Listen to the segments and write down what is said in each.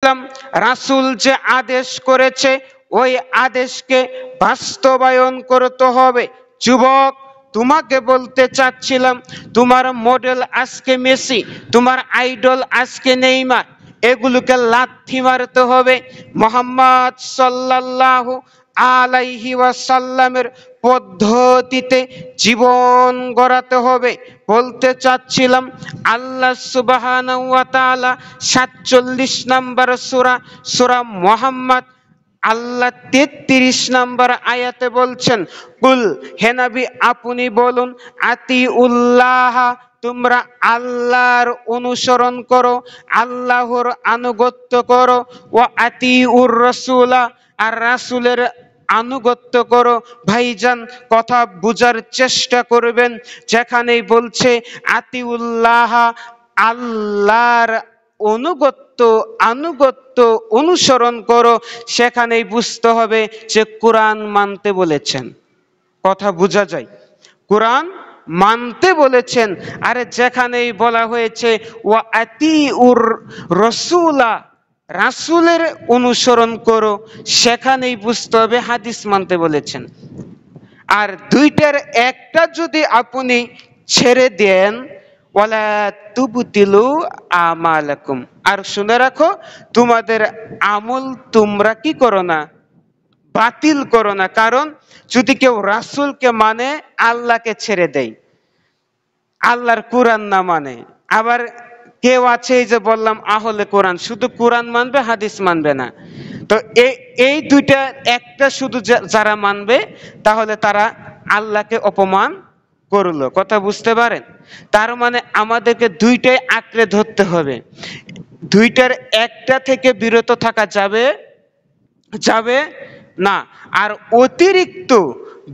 চাচ্ছিলাম রাসূল যে আদেশ করেছে ওই আদেশকে বাস্তবায়ন করতে হবে। যুবক, তোমাকে বলতে চাচ্ছিলাম, তোমার মডেল আজকে মেসি, তোমার আইডল আজকে নেইমার, এগুলোকে লাথি মারতে হবে। মুহাম্মদ সাল্লাল্লাহু আলাইহি ওয়াসাল্লামের পদ্ধতিতে জীবন গড়াতে হবে। বলতে চাচ্ছিলাম আল্লাহ সুবহানাহু ওয়া তাআলা ৪৭ নম্বর সূরা, সূরা মুহাম্মদ, আল্লাহ ৩৩ নম্বর আয়াতে বলছেন, কুল, হে নবী আপনি বলুন, আতিউল্লাহ, তোমরা আল্লাহর অনুসরণ করো, আল্লাহর আনুগত্য করো, ও আতিউর রাসূলা, আর রাসূলের আনুগত্য করো। ভাইজান, কথা বুঝার চেষ্টা করবেন। যেখানেই বলছে আতিউল্লাহ, আল্লাহর আনুগত্য অনুসরণ করো, সেখানেই বুঝতে হবে যে কোরআন মানতে বলেছেন। কথা বোঝা যায়? কোরআন মানতে বলেছেন। আরে যেখানেই বলা হয়েছে ওয়া আতিউর রাসূলা, রাসূলের অনুসরণ করো, সেখানেই বুঝতে হবে হাদিস মানতে বলেছেন। আর দুইটার একটা যদি আপনি ছেড়ে দেন, ওয়ালা তুবতিলু আমালাকুম, আর শুনে রাখো, তোমাদের আমল তোমরা কি করো না, বাতিল করো না। কারণ যদি কেউ রাসূলকে মানে আল্লাহকে ছেড়ে দেয়, আল্লাহর কোরআন না মানে, আবার কেউ আছে এই যে বললাম আহলে কোরআন, শুধু কোরআন মানবে, হাদিস মানবে না, তো এই দুইটা একটা শুধু যারা মানবে, তাহলে তারা আল্লাহকে অপমান করলো। কথা বুঝতে পারেন? তার মানে আমাদেরকে দুইটাই আঁকড়ে ধরতে হবে, দুইটার একটা থেকে বিরত থাকা যাবে না। আর অতিরিক্ত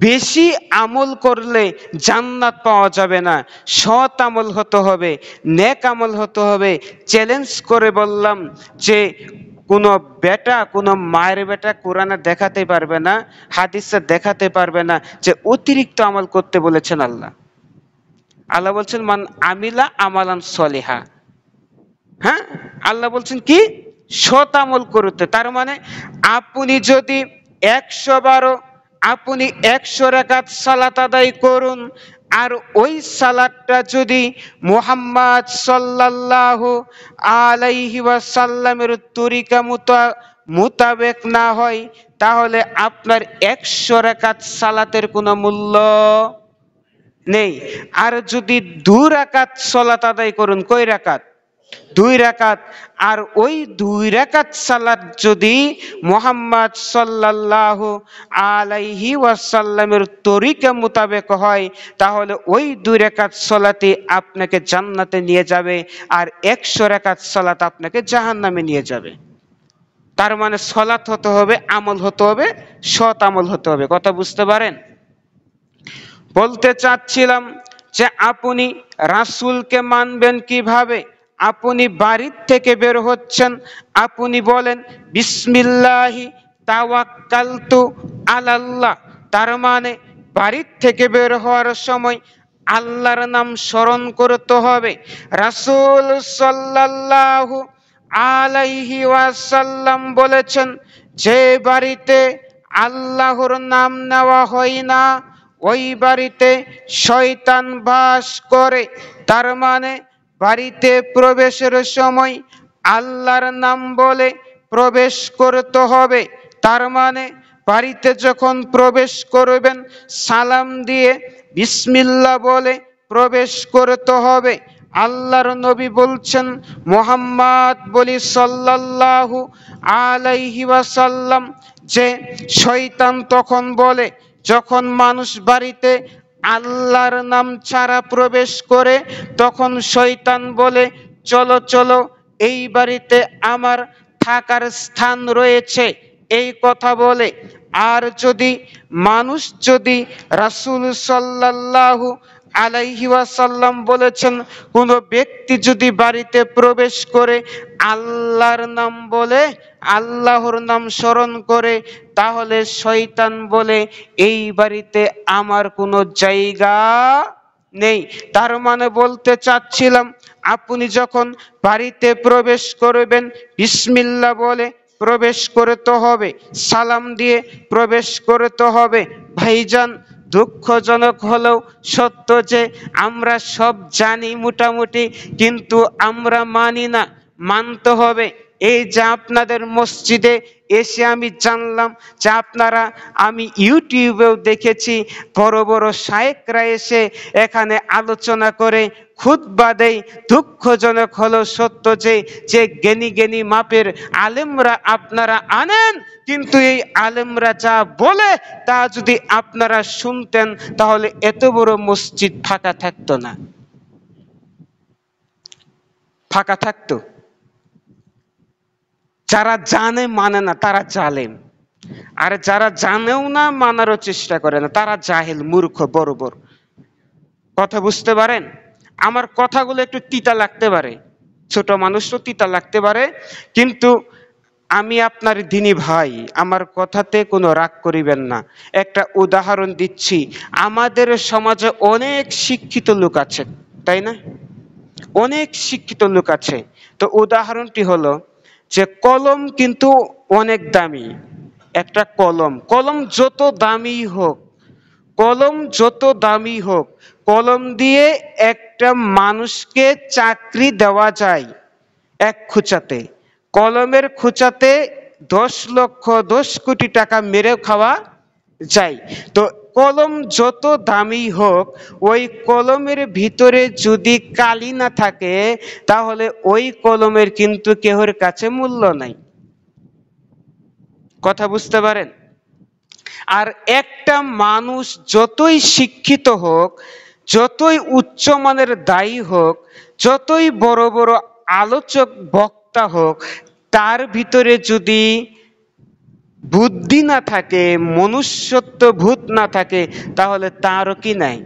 বেশি আমল করলে জান্নাত পাওয়া যাবে না। সৎ আমল হতে হবে, নেক আমল হতে হবে। চ্যালেঞ্জ করে বললাম যে কোনো মায়ের বেটা কোরআনে দেখাতে পারবে না, হাদিসে দেখাতে পারবে না যে অতিরিক্ত আমল করতে বলেছেন আল্লাহ। আল্লাহ বলছেন মান আমিলা আমালান সলিহা। হ্যাঁ, আল্লাহ বলছেন কি? সৎ আমল করতে। তার মানে আপনি যদি ১১২, আপনি ১০০ রাকাত সালাত আদায় করুন, আর ওই সালাতটা যদি মুহাম্মদ সাল্লাল্লাহু আলাইহি ওয়াসাল্লামের তরিকা মোতাবেক না হয়, তাহলে আপনার ১০০ রাকাত সালাতের কোনো মূল্য নেই। আর যদি ২ রাকাত সালাত আদায় করুন, কয় রাকাত? ২ রাকাত, আর ওই ২ রাকাত সালাত যদি মুহাম্মদ সাল্লাল্লাহু আলাইহি ওয়াসাল্লামের তরিকা মোতাবেক হয়, তাহলে ওই ২ রাকাত সালাতই আপনাকে জান্নাতে নিয়ে যাবে, আর ১০০ রাকাত সালাত আপনাকে জাহান্নামে নিয়ে যাবে। তার মানে সালাত হতে হবে, আমল হতে হবে, সৎ আমল হতে হবে। কথা বুঝতে পারেন? বলতে চাচ্ছিলাম যে আপনি রাসূলকে মানবেন কিভাবে? আপনি বাড়ির থেকে বের হচ্ছেন, আপনি বলেন বিসমিল্লাহি তাওয়াক্কালতু আলাল্লাহ। তার মানে বাড়ির থেকে বের হওয়ার সময় আল্লাহর নাম স্মরণ করতে হবে। রাসূল সাল্লাল্লাহু আলাইহি ওয়াসাল্লাম বলেছেন, যে বাড়িতে আল্লাহর নাম নেওয়া হয় না, ওই বাড়িতে শয়তান বাস করে। তার মানে বাড়িতে প্রবেশের সময় আল্লাহর নাম বলে প্রবেশ করতে হবে। তার মানে বাড়িতে যখন প্রবেশ করবেন, সালাম দিয়ে বিসমিল্লাহ বলে প্রবেশ করতে হবে। আল্লাহর নবী বলছেন, মুহাম্মদ বলি সাল্লাল্লাহু আলাইহি ওয়াসাল্লাম, যে শয়তান তখন বলে, যখন মানুষ বাড়িতে আল্লাহর নাম ছাড়া প্রবেশ করে, তখন শয়তান বলে, চলো চলো, এই বাড়িতে আমার থাকার স্থান রয়েছে, এই কথা বলে। আর যদি মানুষ, যদি রাসূল সাল্লাল্লাহু আলাইহি ওয়াসাল্লাম বলেছেন, কোন ব্যক্তি যদি বাড়িতে প্রবেশ করে আল্লাহর নাম বলে, আল্লাহর নাম স্মরণ করে, তাহলে শয়তান বলে, এই বাড়িতে আমার কোনো জায়গা নেই। তার মানে বলতে চাচ্ছিলাম, আপনি যখন বাড়িতে প্রবেশ করবেন বিসমিল্লাহ বলে প্রবেশ করতে হবে, সালাম দিয়ে প্রবেশ করতে হবে। ভাইজান, দুঃখজনক হলেও সত্য যে আমরা সব জানি মোটামুটি, কিন্তু আমরা মানি না। মানতে হবে। এই যে আপনাদের মসজিদে এসে আমি জানলাম যে আপনারা, আমি ইউটিউবেও দেখেছি বড় বড় শায়েখরা এসে এখানে আলোচনা করে খুতবা দেয়। দুঃখজনক হলো সত্য যে যে জ্ঞানী জ্ঞানী মাপের আলেমরা আপনারা আনেন, কিন্তু এই আলেমরা যা বলে তা যদি আপনারা শুনতেন তাহলে এত বড় মসজিদ ফাঁকা থাকতো না। ফাঁকা থাকতো? যারা জানে মানে না তারা জালেম, আর যারা জানেও না মানারও চেষ্টা করে না তারা জাহেল, মূর্খ, বর্বর। কথা বুঝতে পারেন? আমার কথাগুলো একটু তিতা লাগতে পারে, ছোট মানুষও তিতা লাগতে পারে, কিন্তু আমি আপনার দিনী ভাই, আমার কথাতে কোনো রাগ করিবেন না। একটা উদাহরণ দিচ্ছি, আমাদের সমাজে অনেক শিক্ষিত লোক আছে, তাই না? অনেক শিক্ষিত লোক আছে। তো উদাহরণটি হলো যে কলম কিন্তু অনেক দামি। একটা কলম, কলম যত দামি হোক, কলম যত দামি হোক, কলম দিয়ে একটা মানুষকে চাকরি দেওয়া যায় এক খোঁচাতে। কলমের খোঁচাতে 10 লক্ষ 10 কোটি টাকা মেরে খাওয়া যায়। তো কলম যত দামি হোক, ওই কলমের ভিতরে যদি কালি না থাকে তাহলে ওই কলমের কিন্তু কেউর কাছে মূল্য নাই। কথা বুঝতে পারেন? আর একটা মানুষ যতই শিক্ষিত হোক, যতই উচ্চমানের দায়ী হোক, যতই বড় বড় আলোচক বক্তা হোক, তার ভিতরে যদি বুদ্ধি না থাকে, মনুষ্যত্ব ভূত না থাকে, তাহলে তারও কি নাই?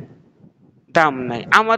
দাম নাই। আমাদের